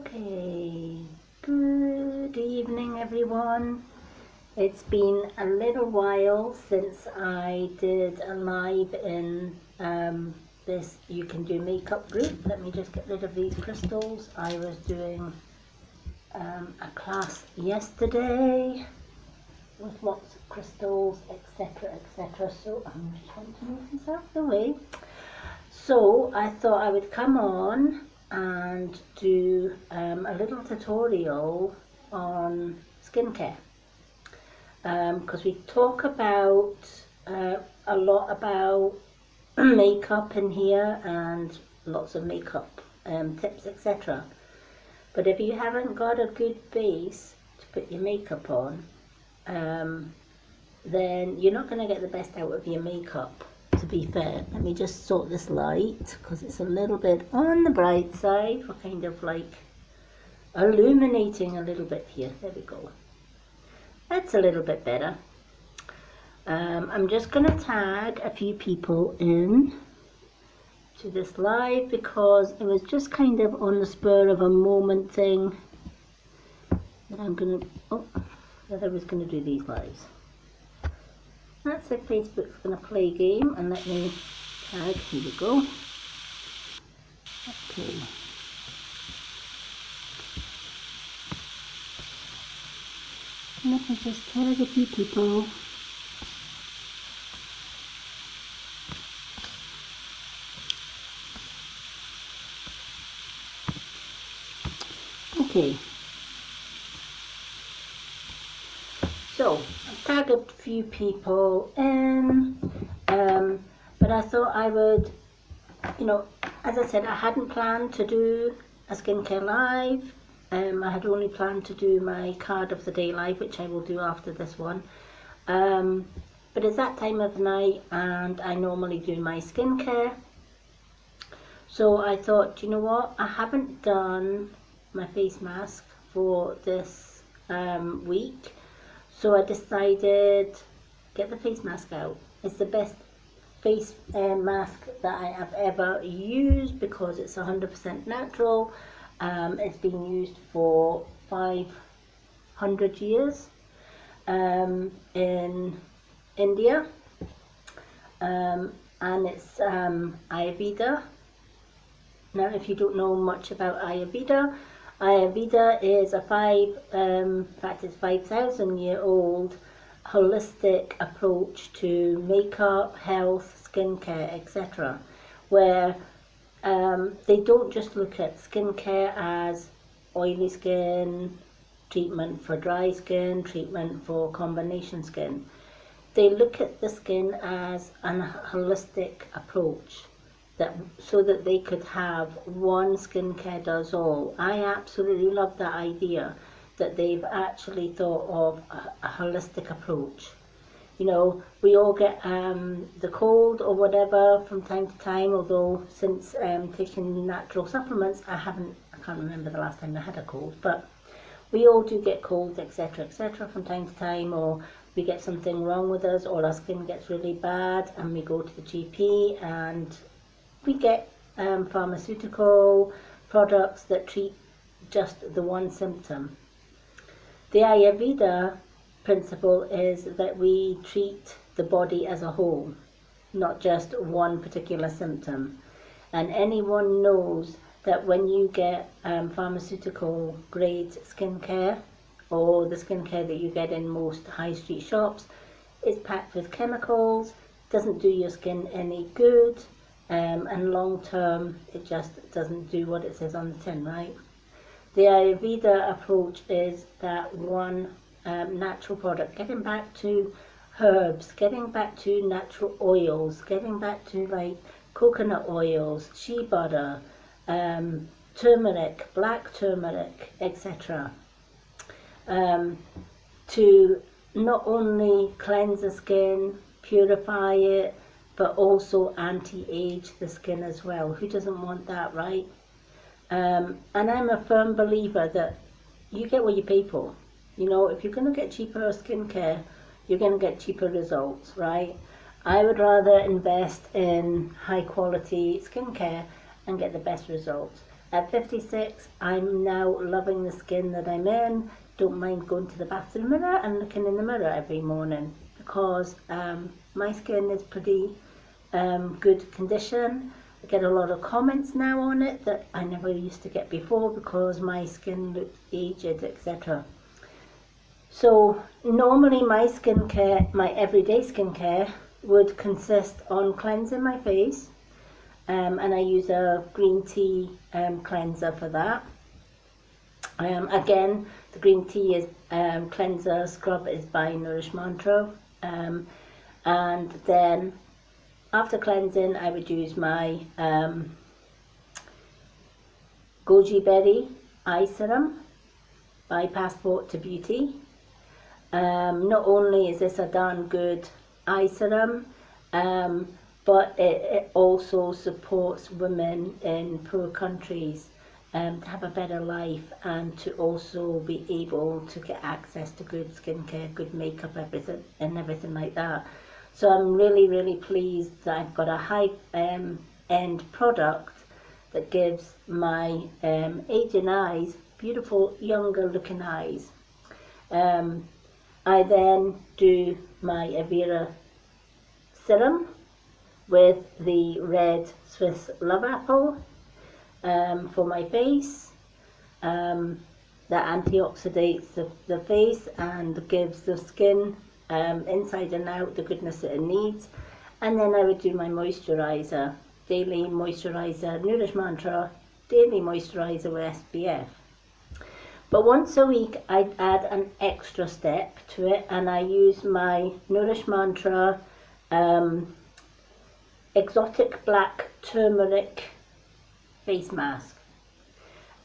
Okay, good evening everyone. It's been a little while since I did a live in this You Can Do Makeup group. Let me just get rid of these crystals. I was doing a class yesterday with lots of crystals, etc, etc. So I'm just trying to move this out of the way. So I thought I would come on and do a little tutorial on skincare, because we talk about a lot about makeup in here and lots of makeup tips, etc. But if you haven't got a good base to put your makeup on, then you're not going to get the best out of your makeup. To be fair, let me just sort this light because it's a little bit on the bright side. We're kind of like illuminating a little bit here. There we go. That's a little bit better. I'm just going to tag a few people in to this live because it was just kind of on the spur of a moment thing that I'm going to, that I was going to do these lives. That's like Facebook's going to play a game and let me tag. Here we go. Okay. Let me just tag a few people. Okay. So, I've tagged a few people in, but I thought I would, as I said, I hadn't planned to do a skincare live. I had only planned to do my card of the day live, which I will do after this one. But it's that time of night and I normally do my skincare. So I thought, you know what, I haven't done my face mask for this week. So I decided, get the face mask out. It's the best face mask that I have ever used because it's 100% natural. It's been used for 500 years in India, and it's Ayurveda. Now, if you don't know much about Ayurveda, Ayurveda is a 5,000-year-old holistic approach to makeup, health, skincare, etc., where they don't just look at skincare as oily skin, treatment for dry skin, treatment for combination skin. They look at the skin as a holistic approach, so that they could have one skincare does all. I absolutely love that idea that they've actually thought of a holistic approach. You know, we all get the cold or whatever from time to time, although since taking natural supplements, I can't remember the last time I had a cold, but we all do get colds, etc., etc. from time to time, or we get something wrong with us, or our skin gets really bad and we go to the GP and we get pharmaceutical products that treat just the one symptom. The Ayurveda principle is that we treat the body as a whole, not just one particular symptom. And anyone knows that when you get pharmaceutical grade skincare, or the skincare that you get in most high street shops, it's packed with chemicals, doesn't do your skin any good, and long term it just doesn't do what it says on the tin, right? The Ayurveda approach is that one natural product, getting back to herbs, getting back to natural oils, getting back to like coconut oils, shea butter, turmeric, black turmeric, etc. To not only cleanse the skin, purify it, but also anti-age the skin as well. Who doesn't want that, right? And I'm a firm believer that you get what you pay for. You know, if you're going to get cheaper skincare, you're going to get cheaper results, right? I would rather invest in high quality skincare and get the best results. At 56, I'm now loving the skin that I'm in. Don't mind going to the bathroom mirror and looking in the mirror every morning, because my skin is pretty good condition. I get a lot of comments now on it that I never used to get before because my skin looked aged, etc. So normally my skincare, my everyday skincare, would consist on cleansing my face, and I use a green tea cleanser for that. Again, the green tea is cleanser scrub is by Nourish Mantra, and then after cleansing I would use my Goji berry eye serum by Passport to Beauty. Not only is this a darn good eye serum, but it also supports women in poor countries to have a better life, and to also be able to get access to good skincare, good makeup, everything like that. So I'm really pleased that I've got a high end product that gives my aging eyes beautiful younger looking eyes. I then do my Everra serum with the red Swiss love apple for my face. That antioxidates the face and gives the skin inside and out the goodness that it needs. And then I would do my moisturiser, daily moisturiser, Nourish Mantra daily moisturiser with SPF. But once a week I add an extra step to it, and I use my Nourish Mantra Exotic Black Turmeric face mask.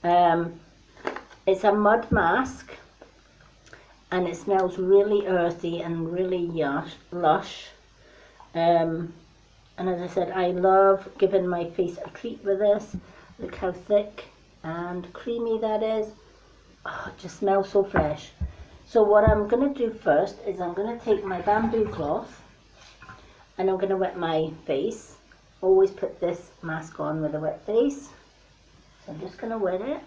It's a mud mask and it smells really earthy and really lush. And as I said, I love giving my face a treat with this. Look how thick and creamy that is. Oh, it just smells so fresh. So what I'm going to do first is I'm going to take my bamboo cloth and I'm going to wet my face. Always put this mask on with a wet face. So I'm just going to wet it.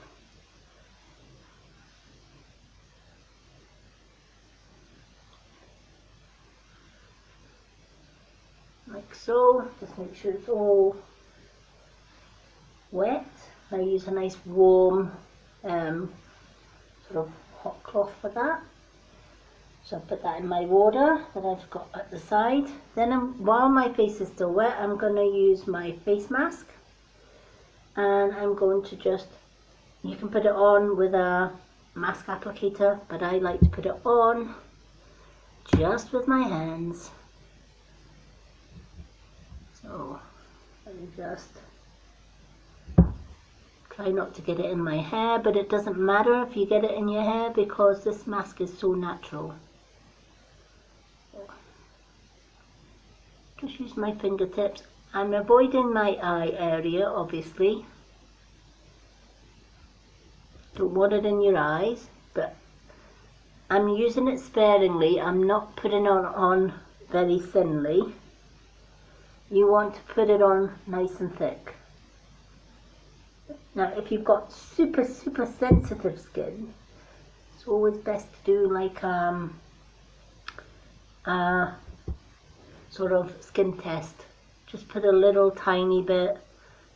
Like so. Just make sure it's all wet. I use a nice warm sort of hot cloth for that. So I put that in my water that I've got at the side. Then while my face is still wet, I'm going to use my face mask, and I'm going to just, you can put it on with a mask applicator, but I like to put it on just with my hands. So let me just try not to get it in my hair, but it doesn't matter if you get it in your hair because this mask is so natural. Just use my fingertips. I'm avoiding my eye area, obviously. Don't want it in your eyes, but I'm using it sparingly. I'm not putting it on very thinly. You want to put it on nice and thick. Now, if you've got super sensitive skin, it's always best to do like sort of skin test. Just put a little tiny bit,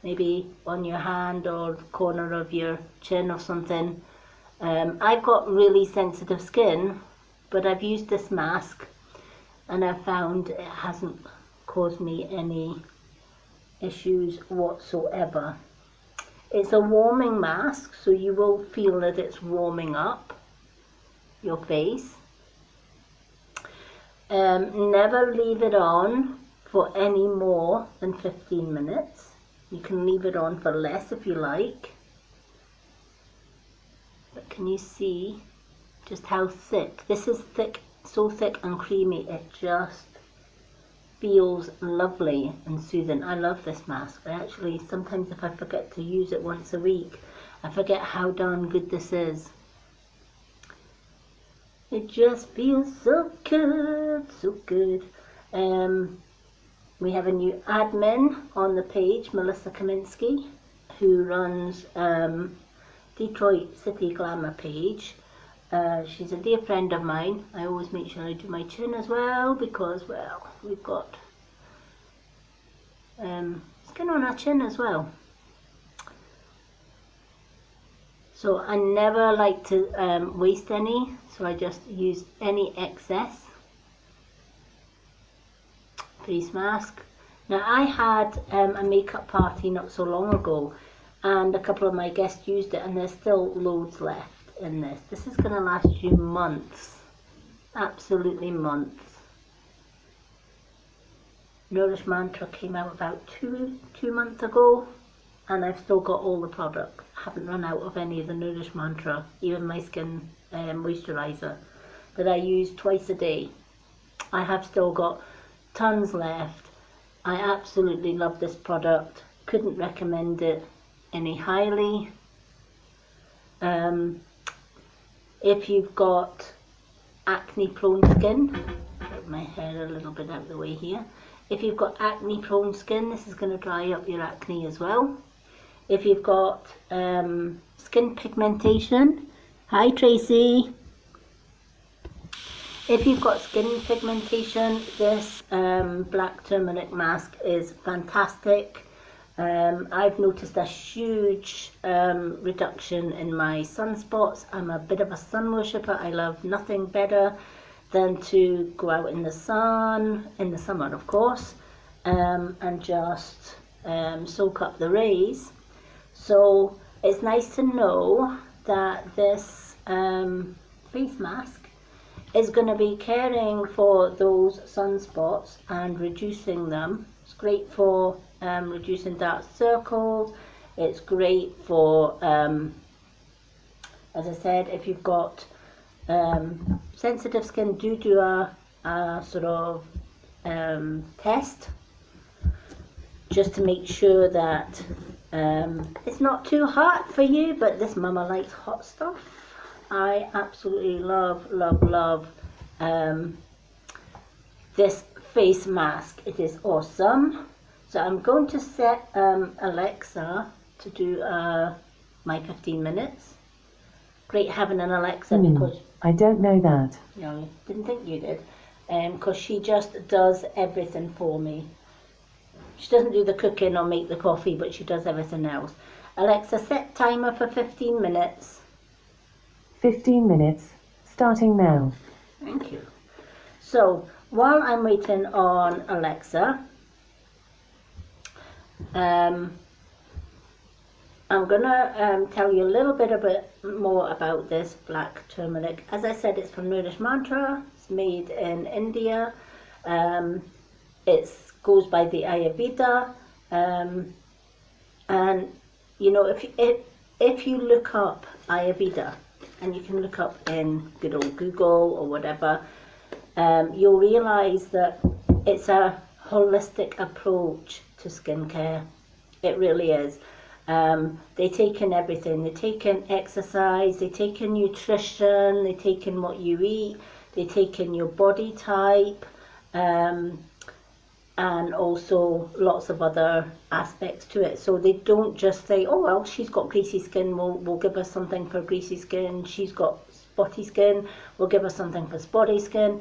maybe on your hand or the corner of your chin or something. I've got really sensitive skin, but I've used this mask and I've found it hasn't caused me any issues whatsoever. It's a warming mask, so you will feel that it's warming up your face. Never leave it on for any more than 15 minutes. You can leave it on for less if you like. But can you see just how thick? This is thick, so thick and creamy, it just feels lovely and soothing. I love this mask. I actually, sometimes if I forget to use it once a week, I forget how darn good this is. It just feels so good, so good. We have a new admin on the page, Melissa Kaminsky, who runs Detroit City Glamour page. She's a dear friend of mine. I always make sure I do my chin as well because, well, we've got skin on our chin as well. So I never like to waste any, so I just use any excess face mask. Now I had a makeup party not so long ago, and a couple of my guests used it, and there's still loads left in this. This is going to last you months, absolutely months. Nourish Mantra came out about two months ago, and I've still got all the product. I haven't run out of any of the Nourish Mantra, even my skin moisturiser that I use twice a day. I have still got tons left. I absolutely love this product. Couldn't recommend it any highly. If you've got acne prone skin, put my hair a little bit out of the way here. If you've got acne prone skin, this is going to dry up your acne as well. If you've got skin pigmentation, hi Tracy. If you've got skin pigmentation, this black turmeric mask is fantastic. I've noticed a huge reduction in my sunspots. I'm a bit of a sun worshipper. I love nothing better than to go out in the sun, in the summer of course, and just soak up the rays. So it's nice to know that this face mask is going to be caring for those sunspots and reducing them. It's great for reducing dark circles. It's great for, as I said, if you've got sensitive skin, do a sort of test just to make sure that it's not too hot for you, but this mama likes hot stuff. I absolutely love this face mask. It is awesome. So I'm going to set Alexa to do my 15 minutes. Great having an Alexa because... I don't know that. No, didn't think you did. Because she just does everything for me. She doesn't do the cooking or make the coffee, but she does everything else. Alexa, set timer for 15 minutes. 15 minutes, starting now. Thank you. So, while I'm waiting on Alexa, I'm going to tell you a little bit more about this black turmeric. As I said, it's from Nourish Mantra. It's made in India. It goes by the Ayurveda. And, you know, if you look up Ayurveda, and you can look up in good old Google or whatever, you'll realise that it's a holistic approach to skincare. It really is. They take in everything. They take in exercise, they take in nutrition, they take in what you eat, they take in your body type, and also lots of other aspects to it. So they don't just say, oh well, she's got greasy skin, we'll give her something for greasy skin. She's got spotty skin, we'll give her something for spotty skin.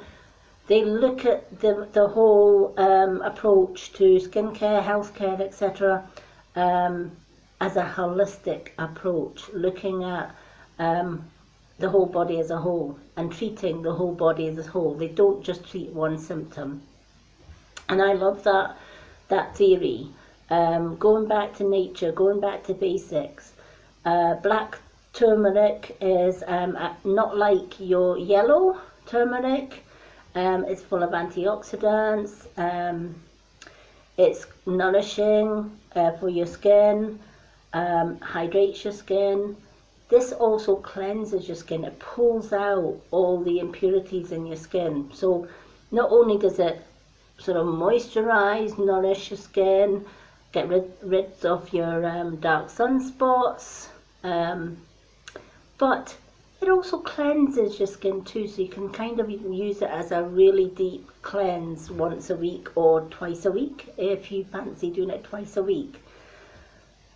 They look at the whole approach to skincare, healthcare, etc. As a holistic approach, looking at the whole body as a whole and treating the whole body as a whole. They don't just treat one symptom. And I love that theory. Going back to nature, going back to basics. Black turmeric is not like your yellow turmeric. It's full of antioxidants. It's nourishing for your skin, hydrates your skin. This also cleanses your skin. It pulls out all the impurities in your skin. So not only does it sort of moisturize, nourish your skin, get rid of your dark sunspots, but it also cleanses your skin too, so you can kind of use it as a really deep cleanse once a week or twice a week if you fancy doing it twice a week.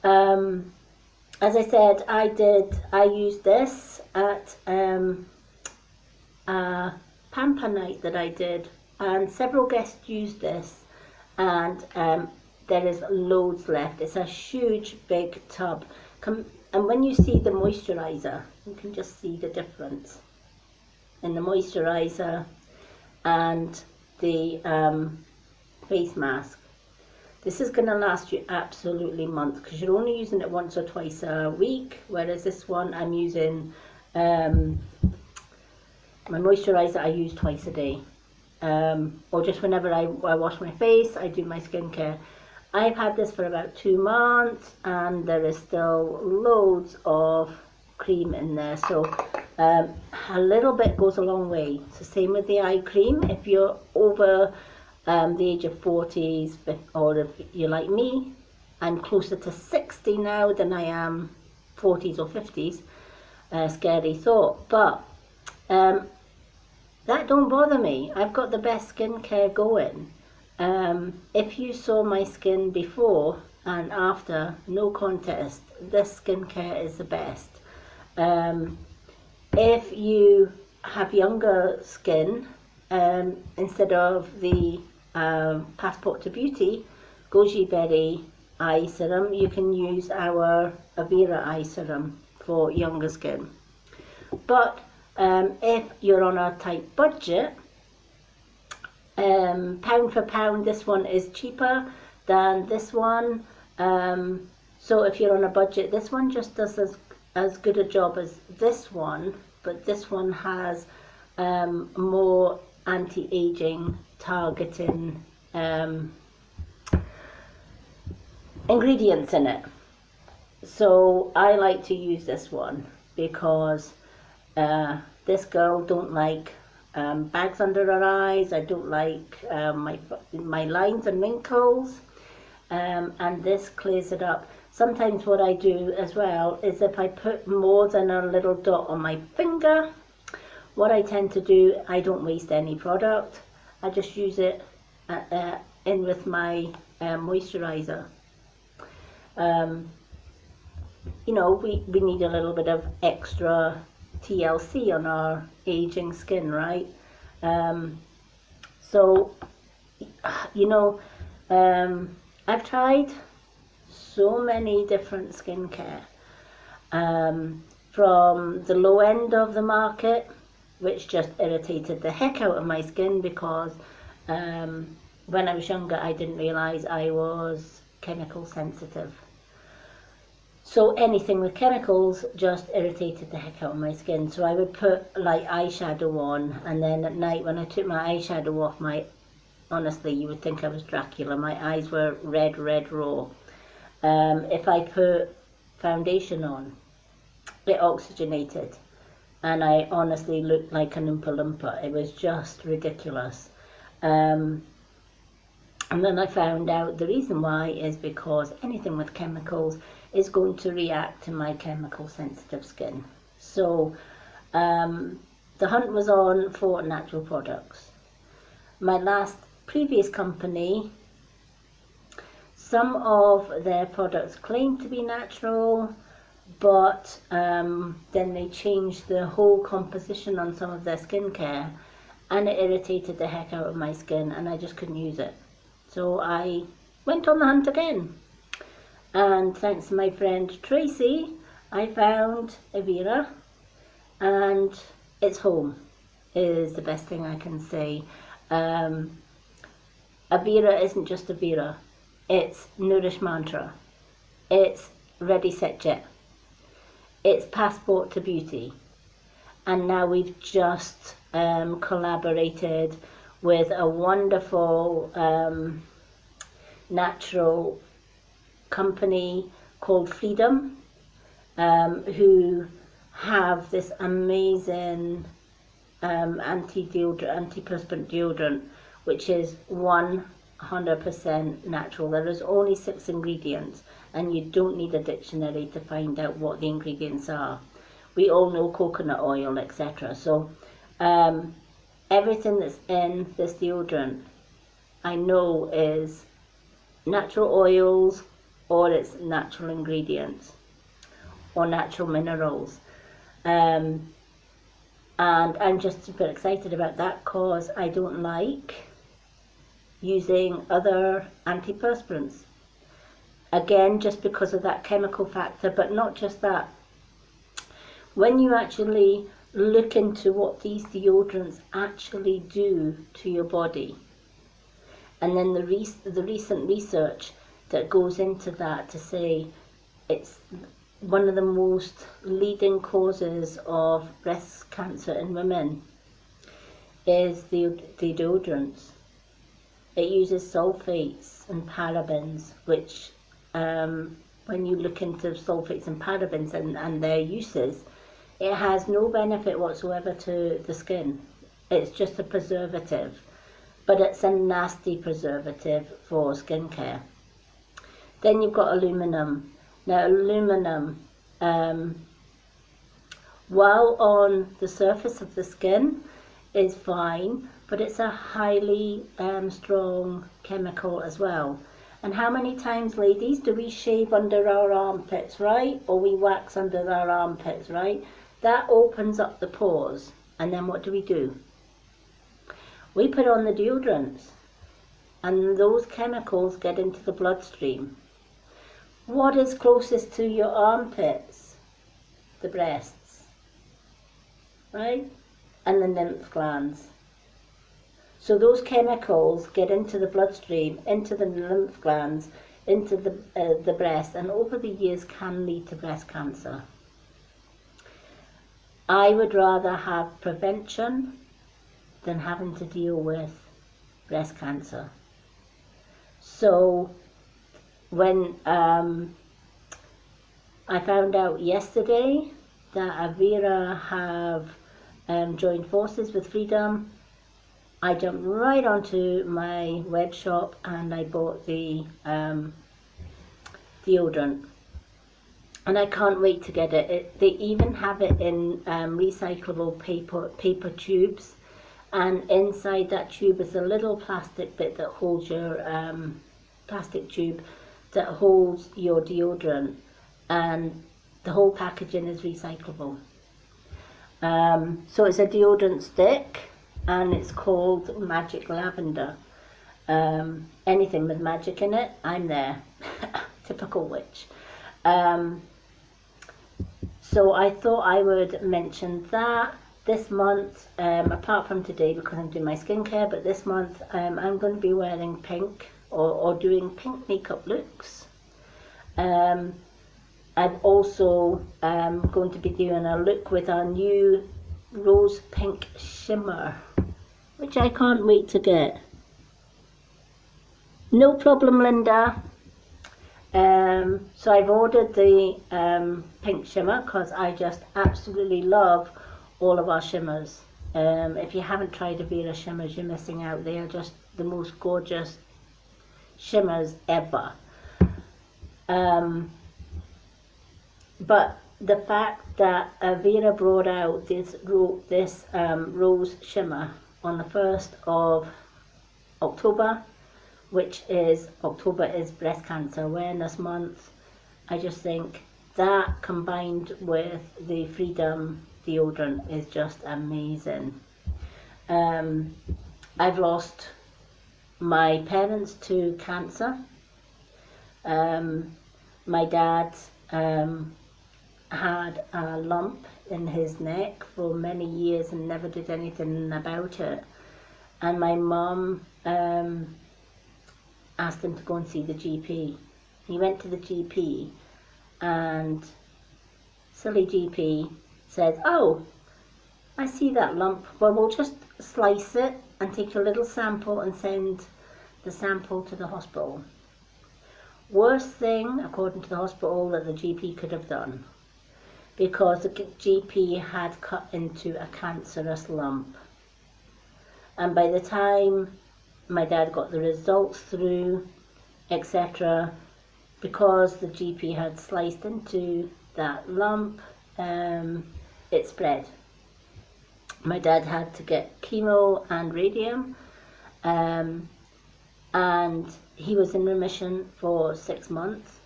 As I said, I used this at a pamper night that I did, and several guests used this, and there is loads left. It's a huge big tub. And when you see the moisturiser, you can just see the difference in the moisturiser and the face mask. This is going to last you absolutely months, because you're only using it once or twice a week, whereas this one I'm using, my moisturiser I use twice a day, or just whenever I wash my face, I do my skincare. I've had this for about 2 months, and there is still loads of cream in there, so a little bit goes a long way. It's the same with the eye cream. If you're over the age of 40s, or if you're like me, I'm closer to 60 now than I am 40s or 50s. Scary thought, but that don't bother me. I've got the best skincare going. If you saw my skin before and after, no contest, this skincare is the best. If you have younger skin, instead of the Passport to Beauty Goji Berry eye serum, you can use our Everra eye serum for younger skin. But if you're on a tight budget, pound for pound, this one is cheaper than this one. So if you're on a budget, this one just does as good a job as this one, but this one has more anti-aging targeting ingredients in it. So I like to use this one because this girl don't like bags under her eyes. I don't like my lines and wrinkles, and this clears it up. Sometimes what I do as well is if I put more than a little dot on my finger, what I tend to do, I don't waste any product. I just use it in with my moisturiser. You know, we need a little bit of extra TLC on our aging skin, right? So, you know, I've tried so many different skincare, from the low end of the market, which just irritated the heck out of my skin, because when I was younger I didn't realise I was chemical sensitive. So anything with chemicals just irritated the heck out of my skin. So I would put like eyeshadow on, and then at night when I took my eyeshadow off, honestly, you would think I was Dracula. My eyes were red raw. If I put foundation on, it oxygenated, and I honestly looked like an Oompa Loompa. It was just ridiculous. And then I found out the reason why is because anything with chemicals is going to react to my chemical sensitive skin. So the hunt was on for natural products. My previous company, some of their products claimed to be natural, but then they changed the whole composition on some of their skincare, and it irritated the heck out of my skin, and I just couldn't use it. So I went on the hunt again, and thanks to my friend Tracy, I found Everra, and it's home, is the best thing I can say. Everra isn't just Everra, it's Nourish Mantra, it's Ready Set Jet, it's Passport to Beauty, and now we've just collaborated with a wonderful natural company called Freedom, who have this amazing antiperspirant deodorant, which is 100% natural. There is only 6 ingredients, and you don't need a dictionary to find out what the ingredients are. We all know coconut oil, etc. So everything that's in this deodorant I know is natural oils, or it's natural ingredients or natural minerals. And I'm just super excited about that because I don't like using other antiperspirants. Again, just because of that chemical factor, but not just that. When you actually look into what these deodorants actually do to your body, and then the recent research that goes into that to say it's one of the most leading causes of breast cancer in women is the deodorants. It uses sulfates and parabens, which when you look into sulfates and parabens and their uses, it has no benefit whatsoever to the skin. It's just a preservative, but it's a nasty preservative for skincare. Then you've got aluminum. Now aluminum, while on the surface of the skin, is fine, but it's a highly strong chemical as well. And how many times, ladies, do we shave under our armpits, right? Or we wax under our armpits, right? That opens up the pores. And then what do? We put on the deodorants, and those chemicals get into the bloodstream. What is closest to your armpits? The breasts, right? And the lymph glands. So those chemicals get into the bloodstream, into the lymph glands, into the breast, and over the years can lead to breast cancer. I would rather have prevention than having to deal with breast cancer. So when I found out yesterday that Everra have joined forces with Freedom, I jumped right onto my web shop and I bought the deodorant. And I can't wait to get it. They even have it in recyclable paper tubes, and inside that tube is a little plastic bit that holds your plastic tube that holds your deodorant, and the whole packaging is recyclable. So it's a deodorant stick, and it's called Magic Lavender. Anything with magic in it, I'm there. Typical witch. So I thought I would mention that this month, apart from today because I'm doing my skincare, but this month I'm going to be wearing pink or doing pink makeup looks. I'm also going to be doing a look with our new rose pink shimmer, which I can't wait to get. No problem, Linda. So I've ordered the pink shimmer because I just absolutely love all of our shimmers. If you haven't tried Everra shimmers, you're missing out. They are just the most gorgeous shimmers ever. But the fact that Everra brought out this rose shimmer on the 1st of October, which is October is Breast Cancer Awareness Month, I just think that combined with the Freedom deodorant is just amazing. I've lost my parents to cancer. My dad had a lump in his neck for many years and never did anything about it. And my mum asked him to go and see the GP. He went to the GP and silly GP said, "Oh, I see that lump. Well, we'll just slice it and take a little sample and send the sample to the hospital." Worst thing, according to the hospital, that the GP could have done, because the GP had cut into a cancerous lump. And by the time my dad got the results through, etc., because the GP had sliced into that lump, it spread. My dad had to get chemo and radium, and he was in remission for 6 months,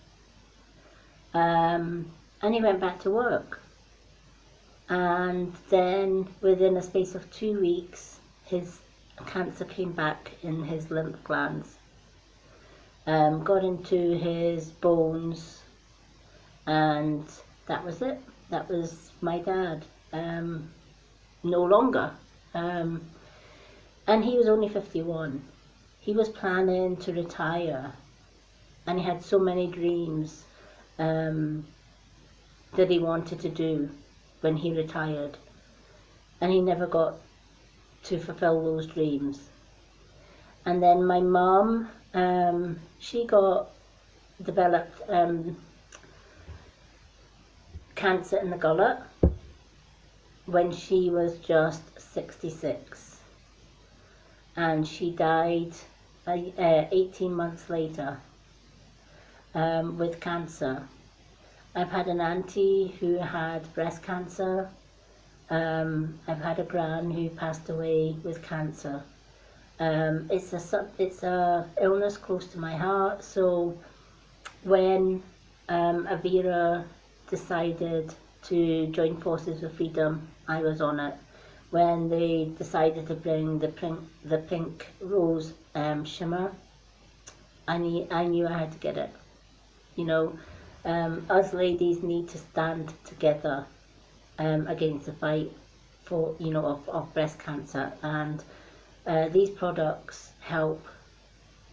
And he went back to work. And then within a space of 2 weeks, his cancer came back in his lymph glands. Got into his bones, and that was it. That was my dad. No longer. And he was only 51. He was planning to retire, and he had so many dreams that he wanted to do when he retired, and he never got to fulfill those dreams. And then my mum, she developed cancer in the gullet when she was just 66, and she died 18 months later with cancer. I've had an auntie who had breast cancer. I've had a gran who passed away with cancer. It's a illness close to my heart. So when Everra decided to join forces with Freedom, I was on it. When they decided to bring the pink rose shimmer, I knew I had to get it. You know, us ladies need to stand together against the fight for, you know, of breast cancer, and these products help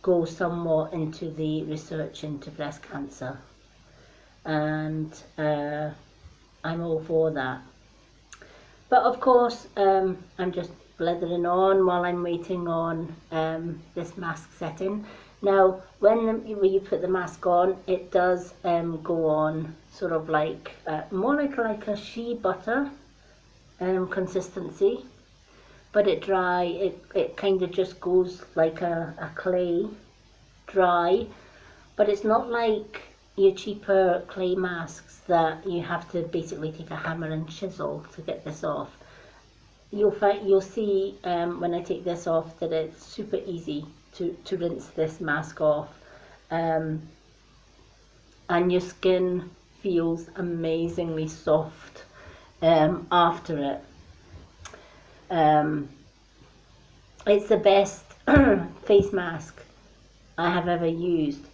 go somewhat into the research into breast cancer, and I'm all for that. But of course, I'm just blithering on while I'm waiting on this mask setting. Now, when you put the mask on, it does go on sort of like more like a shea butter consistency, but it kind of just goes like a clay dry, but it's not like your cheaper clay masks that you have to basically take a hammer and chisel to get this off. You'll see when I take this off that it's super easy to rinse this mask off, and your skin feels amazingly soft after it. It's the best face mask I have ever used,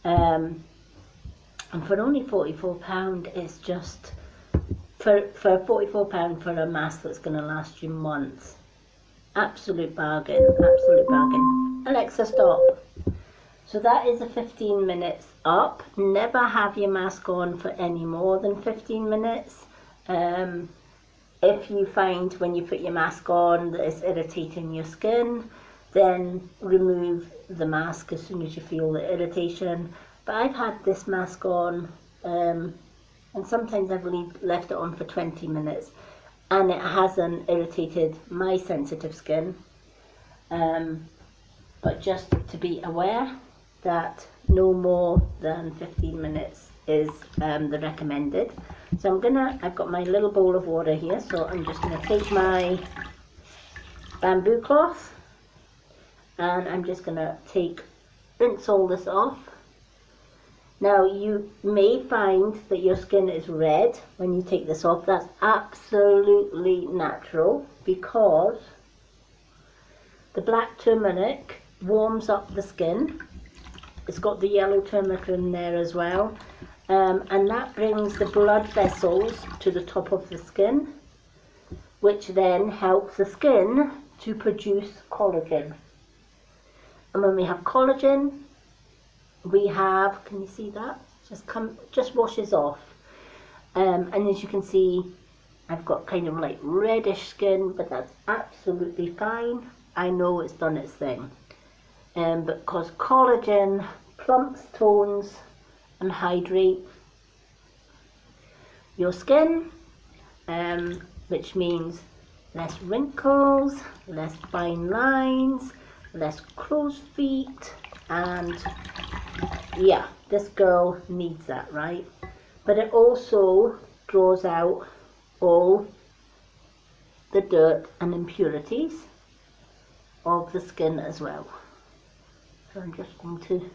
and for only £44, it's just for £44 for a mask that's going to last you months. Absolute bargain, absolute bargain. Alexa, stop. So that is the 15 minutes up. Never have your mask on for any more than 15 minutes. If you find when you put your mask on that it's irritating your skin, then remove the mask as soon as you feel the irritation. But I've had this mask on, and sometimes I've left it on for 20 minutes, and it hasn't irritated my sensitive skin. But just to be aware that no more than 15 minutes is the recommended. So I've got my little bowl of water here, so I'm just gonna take my bamboo cloth, and I'm just gonna rinse all this off. Now, you may find that your skin is red when you take this off. That's absolutely natural, because the black turmeric warms up the skin. It's got the yellow turmeric in there as well, and that brings the blood vessels to the top of the skin, which then helps the skin to produce collagen. And when we have collagen, we have, can you see that? Just washes off. And as you can see, I've got kind of like reddish skin, but that's absolutely fine. I know it's done its thing. Because collagen plumps, tones, and hydrates your skin, which means less wrinkles, less fine lines, less crow's feet, and yeah, this girl needs that, right? But it also draws out all the dirt and impurities of the skin as well. So I'm just going to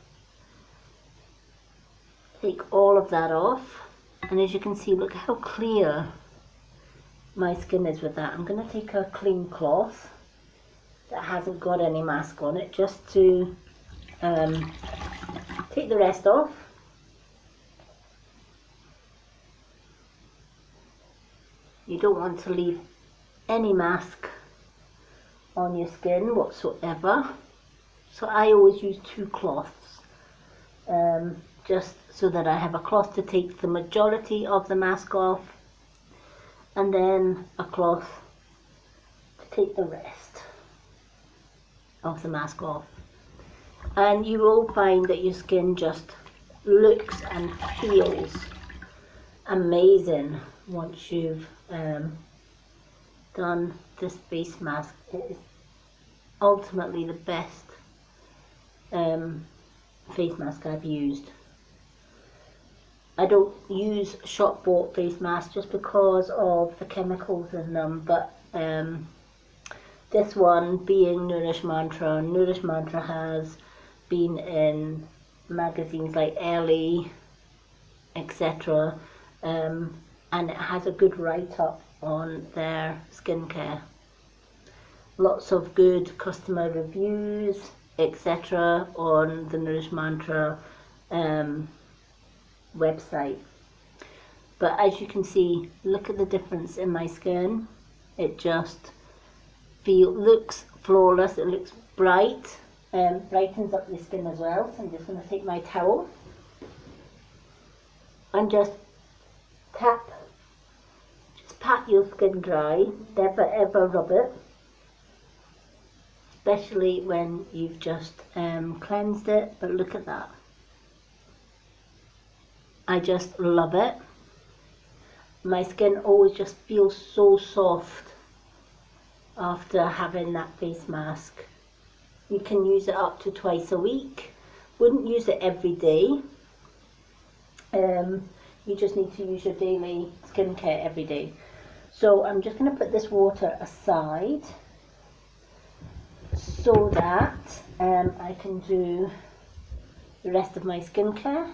take all of that off, and as you can see, look how clear my skin is with that. I'm going to take a clean cloth that hasn't got any mask on it, just to take the rest off. You don't want to leave any mask on your skin whatsoever, so I always use 2 cloths, just so that I have a cloth to take the majority of the mask off, and then a cloth to take the rest of the mask off. And you will find that your skin just looks and feels amazing once you've done this face mask. It is ultimately the best face mask I've used. I don't use shop bought face masks just because of the chemicals in them, but this one being Nourish Mantra has been in magazines like Elle, etc., and it has a good write-up on their skincare. Lots of good customer reviews, etc., on the Nourish Mantra website. But as you can see, look at the difference in my skin. It just looks flawless. It looks bright, brightens up the skin as well. So I'm just going to take my towel and just pat your skin dry. Never ever rub it, especially when you've just cleansed it. But look at that. I just love it. My skin always just feels so soft after having that face mask. You can use it up to twice a week. Wouldn't use it every day. You just need to use your daily skincare every day. So I'm just going to put this water aside so that I can do the rest of my skincare.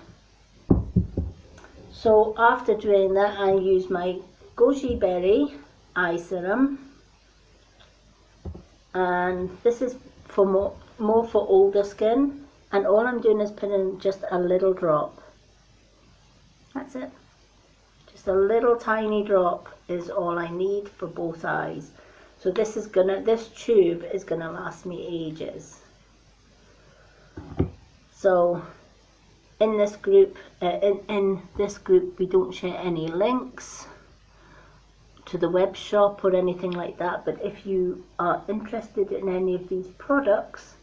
So after doing that, I use my Goji berry eye serum, and this is for more for older skin, and all I'm doing is putting just a little drop. That's it. Just a little tiny drop is all I need for both eyes. So this tube is gonna last me ages. So in this group, we don't share any links to the web shop or anything like that. But if you are interested in any of these products,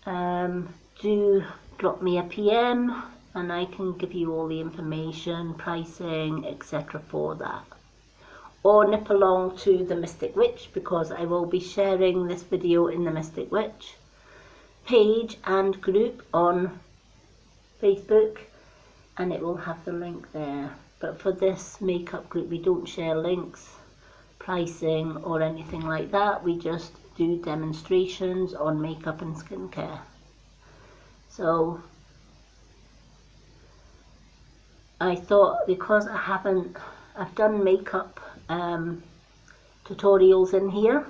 do drop me a PM, and I can give you all the information, pricing, etc. for that. Or nip along to the Mystic Witch, because I will be sharing this video in the Mystic Witch page and group on Facebook, and it will have the link there. But for this makeup group, we don't share links, pricing or anything like that. We just do demonstrations on makeup and skincare. So I thought, because I've done makeup tutorials in here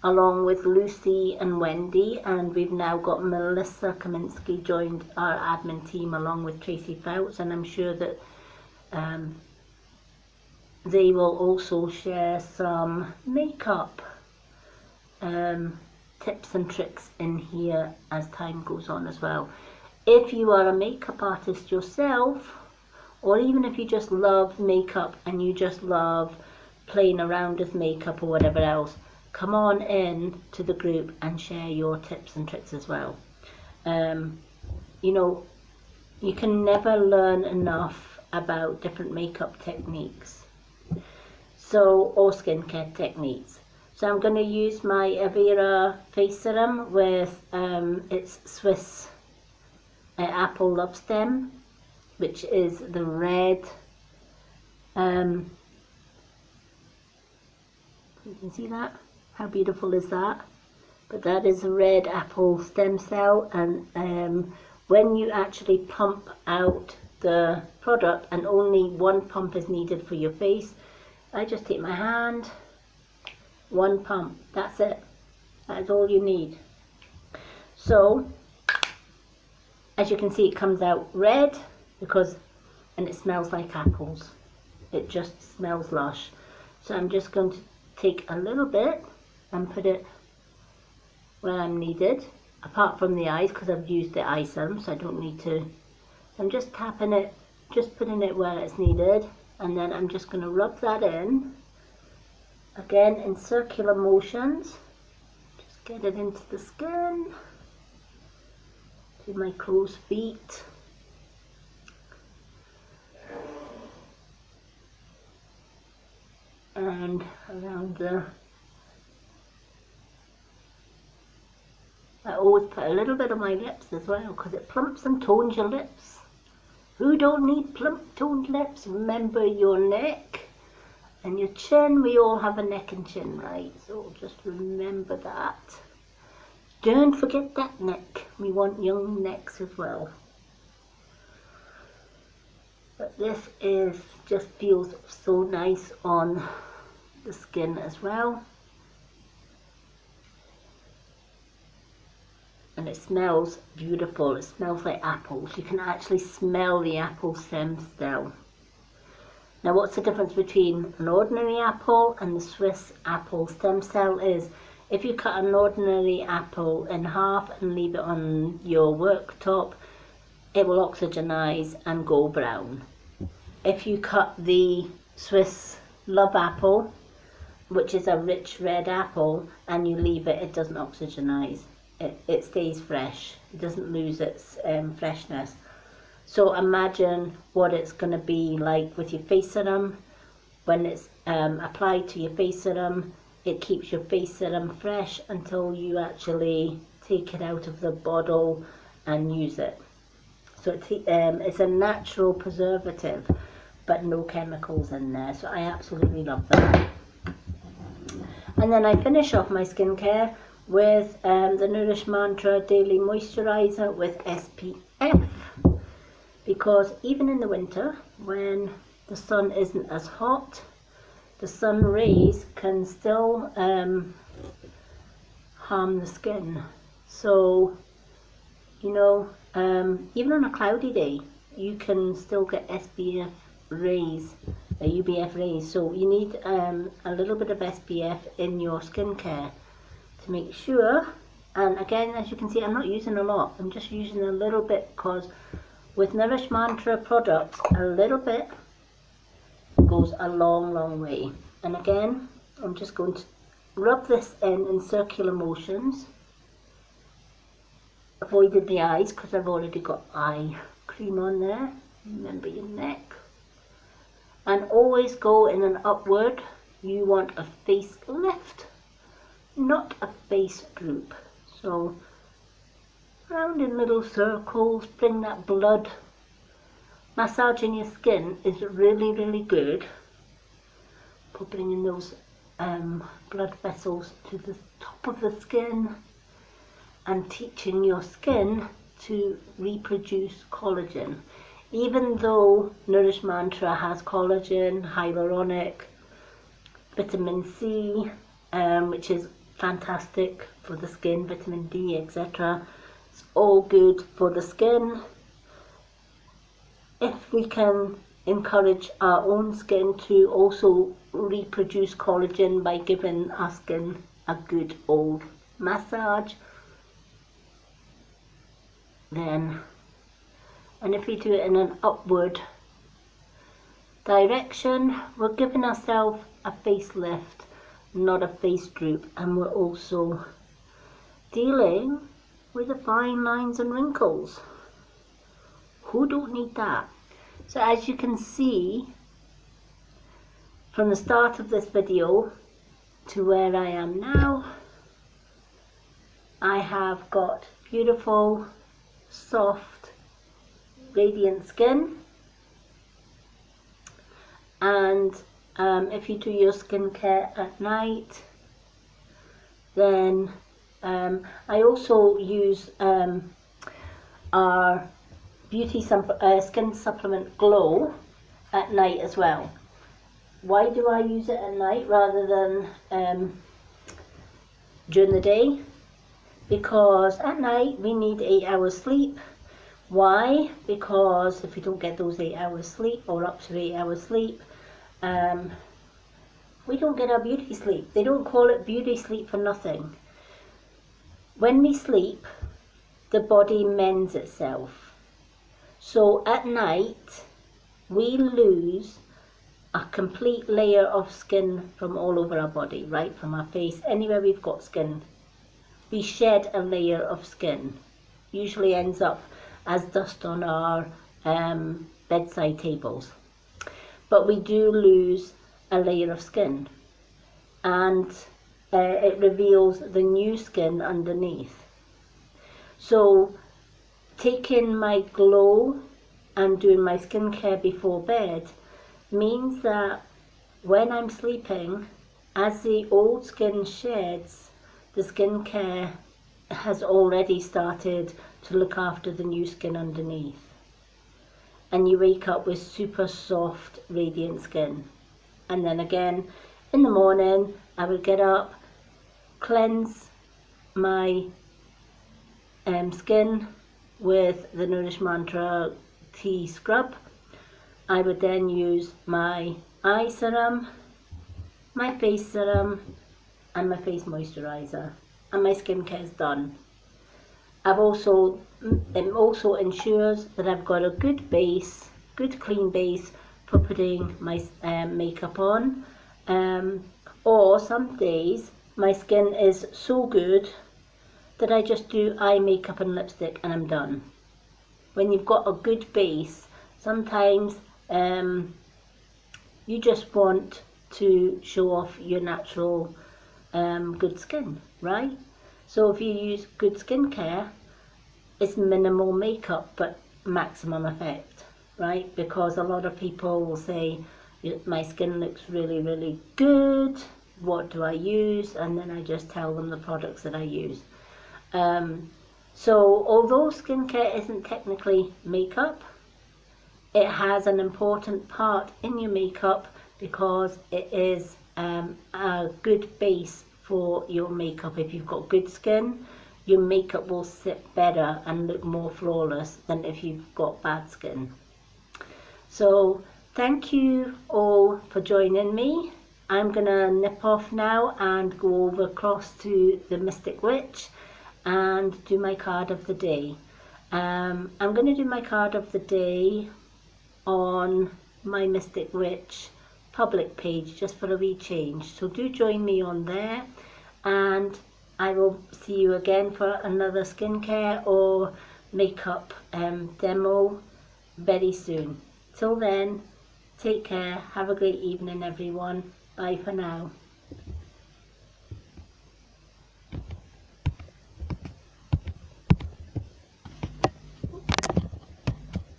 along with Lucy and Wendy, and we've now got Melissa Kaminsky joined our admin team along with Tracy Fouts, and I'm sure that they will also share some makeup tips and tricks in here as time goes on as well. If you are a makeup artist yourself, or even if you just love makeup and you just love playing around with makeup or whatever else, come on in to the group and share your tips and tricks as well. You know, you can never learn enough about different makeup techniques, or skincare techniques. So I'm going to use my Everra face serum with its Swiss apple love stem, which is the red. You can see that? How beautiful is that? But that is a red apple stem cell, and when you actually pump out the product and only one pump is needed for your face, I just take my hand, one pump, that's it. That's all you need. So, as you can see, it comes out red and it smells like apples. It just smells lush. So I'm just going to take a little bit and put it where I'm needed, apart from the eyes, because I've used the eye serum, so I don't need to. I'm just tapping it, just putting it where it's needed, and then I'm just going to rub that in, again in circular motions. Just get it into the skin, to my crow's feet. And around the... I always put a little bit on my lips as well, because it plumps and tones your lips. Who don't need plump toned lips? Remember your neck and your chin. We all have a neck and chin, right? So just remember that. Don't forget that neck. We want young necks as well. But this just feels so nice on the skin as well. And it smells beautiful. It smells like apples. You can actually smell the apple stem cell. Now, what's the difference between an ordinary apple and the Swiss apple stem cell is, if you cut an ordinary apple in half and leave it on your worktop, it will oxygenize and go brown. If you cut the Swiss love apple, which is a rich red apple, and you leave it, it doesn't oxygenize. It stays fresh. It doesn't lose its freshness. So imagine what it's going to be like with your face serum. When it's applied to your face serum, it keeps your face serum fresh until you actually take it out of the bottle and use it. So it's a natural preservative, but no chemicals in there. So I absolutely love that. And then I finish off my skincare with the Nourish Mantra Daily Moisturizer with SPF, because even in the winter when the sun isn't as hot, the sun rays can still harm the skin. So, you know, even on a cloudy day, you can still get SPF rays, UVF rays. So you need a little bit of SPF in your skincare to make sure. And again, as you can see, I'm not using a lot. I'm just using a little bit, because with Nourish Mantra products, a little bit goes a long, long way. And again, I'm just going to rub this in circular motions. Avoided the eyes because I've already got eye cream on there. Remember your neck. And always go in an upward. You want a face lift, not a face droop. So round in little circles, bring that blood. Massaging your skin is really, really good for bringing those blood vessels to the top of the skin and teaching your skin to reproduce collagen. Even though Nourish Mantra has collagen, hyaluronic, vitamin C, which is fantastic for the skin, vitamin D, etc. It's all good for the skin. If we can encourage our own skin to also reproduce collagen by giving our skin a good old massage, then, and if we do it in an upward direction, we're giving ourselves a facelift, not a face droop, and we're also dealing with the fine lines and wrinkles. Who don't need that? So as you can see, from the start of this video to where I am now, I have got beautiful, soft, radiant skin. And if you do your skincare at night, then I also use our skin supplement Glow at night as well. Why do I use it at night rather than during the day? Because at night we need 8 hours sleep. Why? Because if we don't get those 8 hours sleep, or up to 8 hours sleep, we don't get our beauty sleep. They don't call it beauty sleep for nothing. When we sleep, the body mends itself. So at night, we lose a complete layer of skin from all over our body, right? From our face, anywhere we've got skin. We shed a layer of skin. Usually ends up as dust on our bedside tables. But we do lose a layer of skin. And it reveals the new skin underneath. So taking my Glow and doing my skincare before bed means that when I'm sleeping, as the old skin sheds, the skincare has already started to look after the new skin underneath. And you wake up with super soft, radiant skin. And then again, in the morning, I would get up, cleanse my skin with the Nourish Mantra tea scrub. I would then use my eye serum, my face serum, and my face moisturiser, and my skincare is done. It also ensures that I've got a good base, good clean base for putting my makeup on. Or some days my skin is so good that I just do eye makeup and lipstick and I'm done. When you've got a good base, sometimes you just want to show off your natural good skin, right? So if you use good skincare, it's minimal makeup but maximum effect, right? Because a lot of people will say, my skin looks really, really good, what do I use? And then I just tell them the products that I use. So although skincare isn't technically makeup, it has an important part in your makeup because it is a good base for your makeup. If you've got good skin, your makeup will sit better and look more flawless than if you've got bad skin. So thank you all for joining me. I'm gonna nip off now and go over across to the Mystic Witch and do my card of the day. I'm gonna do my card of the day on my Mystic Witch public page just for a wee change. So do join me on there, and I will see you again for another skincare or makeup demo very soon. Till then, take care, have a great evening everyone. Bye for now.